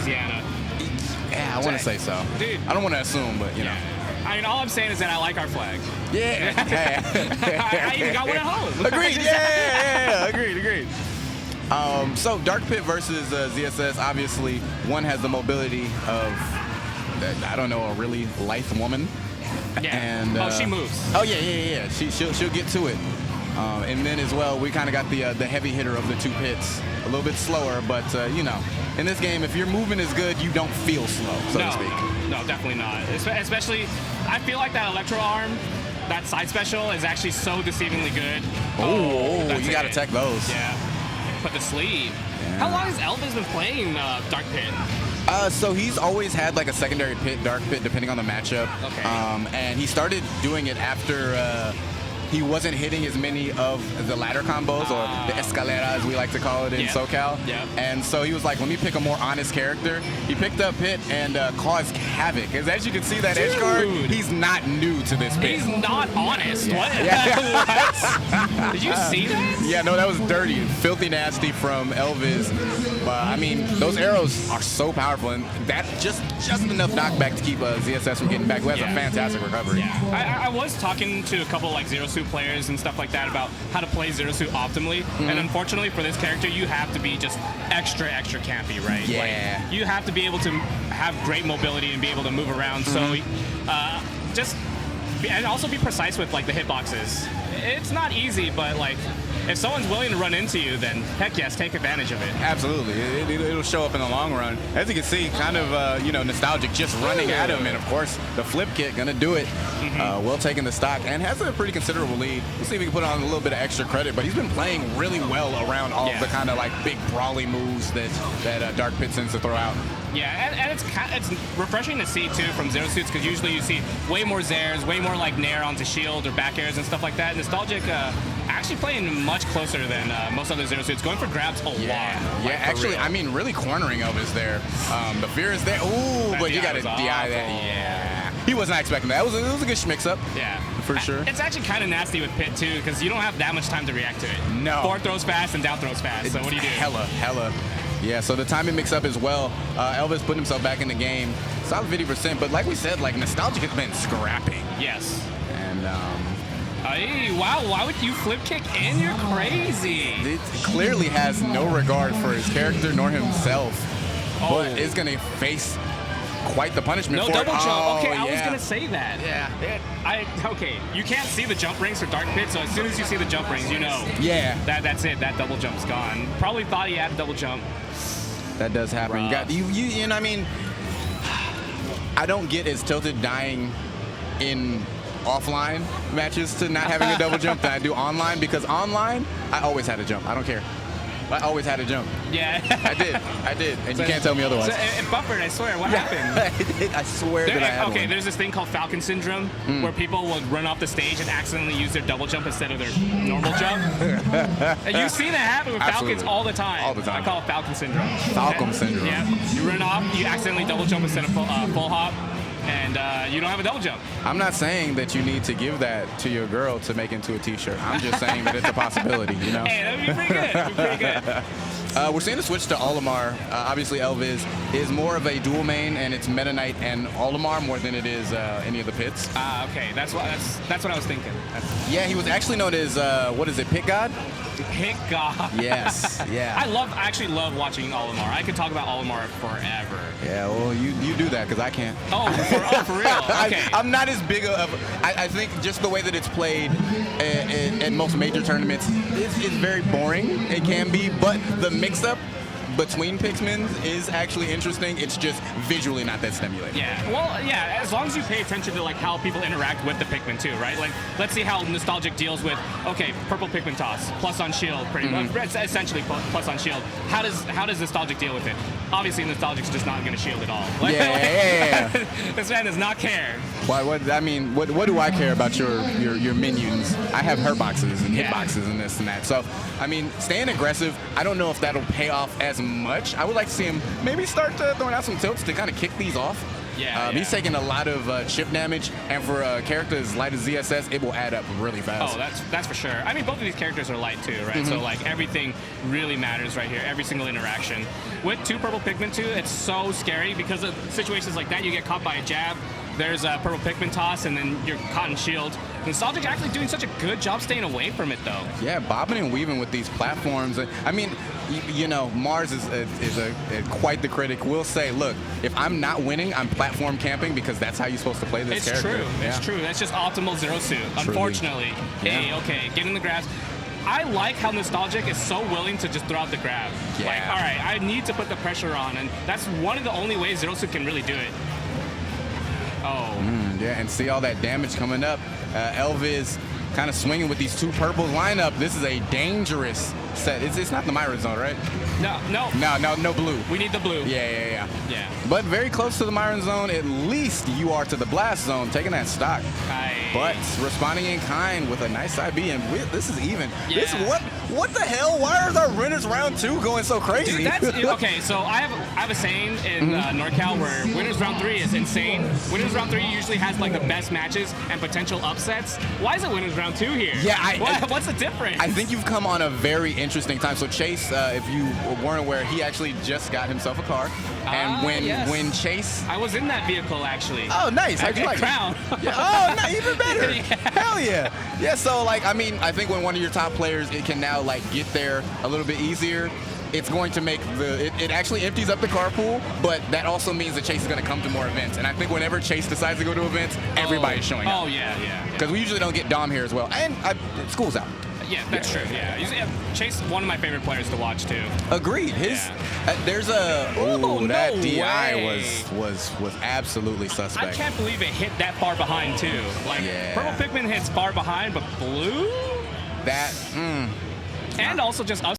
Louisiana. Yeah, I want to say so. Dude. I don't want to assume, but you know. I mean, all I'm saying is that I like our flag. Yeah. I even got one at home. Agreed. Yeah. Agreed. So Dark Pit versus ZSS. Obviously, one has the mobility of, I don't know, a really lithe woman. Yeah. And, she moves. Oh yeah. She'll get to it. And then as well, we kind of got the heavy hitter of the two pits. A little bit slower, but you know, in this game, if your movement is good, you don't feel slow, so to speak. No, definitely not. Especially, I feel like that electro arm, that side special, is actually so deceivingly good. Oh, you got to tech those. Yeah. But the sleeve. Yeah. How long has L-Vis been playing Dark Pit? So he's always had like a secondary pit, Dark Pit, depending on the matchup. Okay. And he started doing it after he wasn't hitting as many of the ladder combos, or the escalera, as we like to call it in SoCal. Yeah. And so he was like, let me pick a more honest character. He picked up Pit and caused havoc. As you can see, that edge guard, he's not new to this pit. He's not honest. Yeah. What? Yeah. What? Did you see that? Yeah, no, that was dirty. Filthy nasty from L-Vis. But, I mean, those arrows are so powerful, and that just enough knockback to keep ZSS from getting back, who has a fantastic recovery. Yeah. I was talking to a couple like Zero Suit players and stuff like that about how to play Zero Suit optimally, and unfortunately for this character, you have to be just extra campy, right? Yeah. Like, you have to be able to have great mobility and be able to move around. So and also be precise with like the hitboxes. It's not easy, but like, if someone's willing to run into you, then heck yes, take advantage of it. Absolutely. It'll show up in the long run. As you can see, kind of, nostalgic, just running at him. And, of course, the flip kick, going to do it. Well taking the stock and has a pretty considerable lead. We'll see if we can put on a little bit of extra credit. But he's been playing really well around all of the kind of, like, big brawly moves that Dark Pit tends to throw out. Yeah, and it's refreshing to see, too, from Zero Suits, because usually you see way more Zairs, way more, like, Nair onto shield or back airs and stuff like that. Nostalgic actually playing much closer than most other Zero Suits, going for grabs a lot. Yeah, actually, I mean, really cornering L-Vis there. The fear is there. Ooh, but you got to DI that. Yeah. He was not expecting that. It was a good mix-up. Yeah. For sure. It's actually kind of nasty with Pit, too, because you don't have that much time to react to it. No. Forward throws fast and down throws fast, so what do you do? Hella. Yeah, so the timing mix-up as well. L-Vis putting himself back in the game. Solid 50%, but like we said, like, Nostalgic has been scrapping. Yes. And, hey, wow, why would you flip kick in? You're crazy. It clearly has no regard for his character nor himself, but is going to face quite the punishment for it. No double jump. Okay, I was going to say that. Yeah. Okay, you can't see the jump rings for Dark Pit, so as soon as you see the jump rings, you know. Yeah. That's it. That double jump's gone. Probably thought he had a double jump. That does happen. You know, I mean, I don't get as tilted dying in offline matches to not having a double jump than I do online, because online, I always had a jump. I don't care. I always had a jump. Yeah. I did. And you can't tell me otherwise. So it buffered, I swear. What happened? I swear that I had one. There's this thing called Falcon Syndrome, where people will run off the stage and accidentally use their double jump instead of their normal jump. And you've seen that happen with Falcons all the time. All the time. I call it Falcon Syndrome. Falcon Syndrome. Yeah. You run off, you accidentally double jump instead of full hop, and you don't have a double jump. I'm not saying that you need to give that to your girl to make into a t-shirt. I'm just saying that it's a possibility, you know? Hey, that would be pretty good. We're seeing a switch to Olimar. Obviously, L-Vis is more of a dual main, and it's Metaknight and Olimar more than it is any of the pits. Okay. That's what I was thinking. Yeah, he was actually known as, Pit God? Pit God. Yes, yeah. I actually love watching Olimar. I could talk about Olimar forever. Yeah, well, you do that, because I can't. Oh, for real? Okay. I'm not as big of, I think just the way that it's played in most major tournaments is very boring. It can be, but the mix-up between Pikmins is actually interesting. It's just visually not that stimulating. Yeah, well, yeah, as long as you pay attention to like how people interact with the Pikmin too, right? Like, let's see how Nostalgic deals with, okay, purple Pikmin toss, plus on shield, pretty much, essentially plus on shield. How does Nostalgic deal with it? Obviously, Nostalgic's just not going to shield at all. Like, yeah. This man does not care. What do I care about your minions? I have hurt boxes and hitboxes and this and that. So, I mean, staying aggressive, I don't know if that'll pay off as much. I would like to see him maybe start throwing out some tilts to kind of kick these off. Yeah, He's taking a lot of chip damage, and for a character as light as ZSS, it will add up really fast. Oh, that's for sure. I mean, both of these characters are light too, right? So like everything really matters right here. Every single interaction. With 2 purple Pikmin too, it's so scary because of situations like that. You get caught by a jab. There's a purple Pikmin toss, and then you're caught in shield. Nostalgic actually doing such a good job staying away from it, though. Yeah, bobbing and weaving with these platforms. I mean, you know, Mars is quite the critic. Will say, look, if I'm not winning, I'm platform camping because that's how you're supposed to play this character. It's true. It's true. That's just optimal Zero Suit, unfortunately. Hey, okay, get in the grabs. I like how Nostalgic is so willing to just throw out the grab. Yeah. Like, all right, I need to put the pressure on, and that's one of the only ways Zero Suit can really do it. Oh. Yeah, and see all that damage coming up. L-Vis kind of swinging with these 2 purples lineup. This is a dangerous set. It's not the Myra zone, right? No blue. We need the blue. Yeah. But very close to the Myron zone. At least you are to the blast zone, taking that stock. But responding in kind with a nice side B, and this is even. Yeah. This what the hell? Why is our winners round 2 going so crazy? Dude, that's okay. So I have a saying in NorCal where winners round 3 is insane. Winners round 3 usually has like the best matches and potential upsets. Why is it winners round 2 here? Yeah, what's the difference? I think you've come on a very interesting time. So Chase, if you weren't aware, he actually just got himself a car, and when Chase, I was in that vehicle actually. Oh, nice. How'd you like Crown. Yeah. Oh, no, even better. Hell yeah. Yeah. So like, I mean, I think when one of your top players, it can now like get there a little bit easier. It's going to make it actually empties up the carpool, but that also means that Chase is going to come to more events. And I think whenever Chase decides to go to events, everybody's showing up. Oh yeah. Because we usually don't get Dom here as well, and school's out. Yeah, that's true. Yeah, Chase, one of my favorite players to watch too. Agreed. There's a that DI was absolutely suspect. I can't believe it hit that far behind too. Like purple Pikmin hits far behind, but blue. That. And also just us.